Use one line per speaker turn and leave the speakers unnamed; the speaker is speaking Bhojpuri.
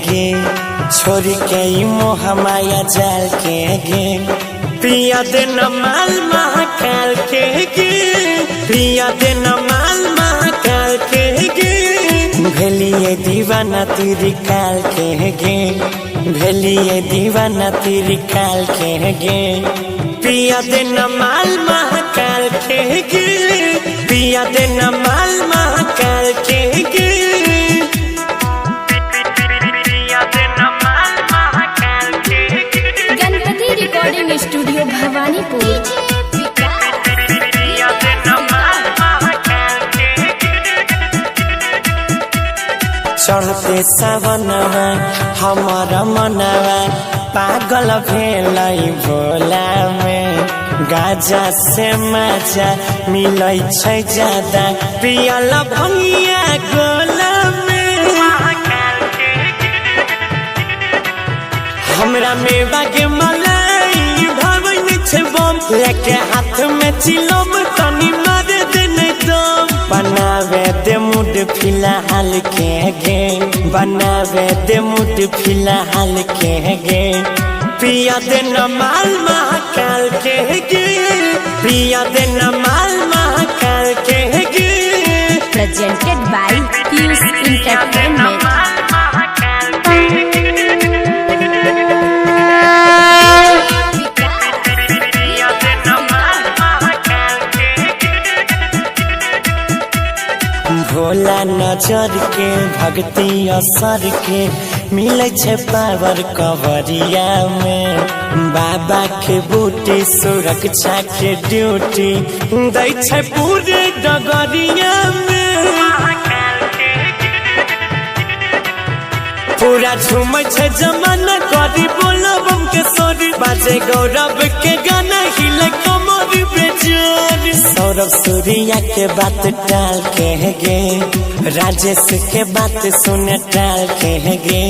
गे छोरी के मोह माया जाल के गे पिया दिन माल महाकाल के गे पिया दिन माल महाकाल के गे भेलिए दीवाना तेरी काल के गे भेलिए दीवाना तेरी काल के गे पिया दिन माल महाकाल के गे पिया दिन माल महाकाल के गे
गणपति रिकॉर्डिंग स्टूडियो भवानीपुर।
चढ़ते सावनवा हमारा मनवा पागल भेलै भोला में गाजा से मजा मिलै छै ज्यादा पियल भंगिया गोला में हमरा मेवा के मलाई भवन छै बम लेके हाथ में चिलम तनी मार देने दम बनावे दे मुड फिलहाल के गे बनावे दे मुड फिलहाल के गे पिया दे माल महाकाल के गे पिया दे माल महाकाल के गे
प्रेजेंटेड बाय क्यूस एंटरटेनमेंट।
भोला नजर के भक्ति असर के मिले छे पावर कवरिया में बाबा के बूटी सुरक्षा के ड्यूटी दै छे पूरे डगरिया में पूरा झूम छे जमाना करी बोलो बम के सोरी बाजे गौरव के गाना हिले कमर बेजोर सौरभ सूर्या के बात टाल के गे राजेश के बात सुने टाल के गे।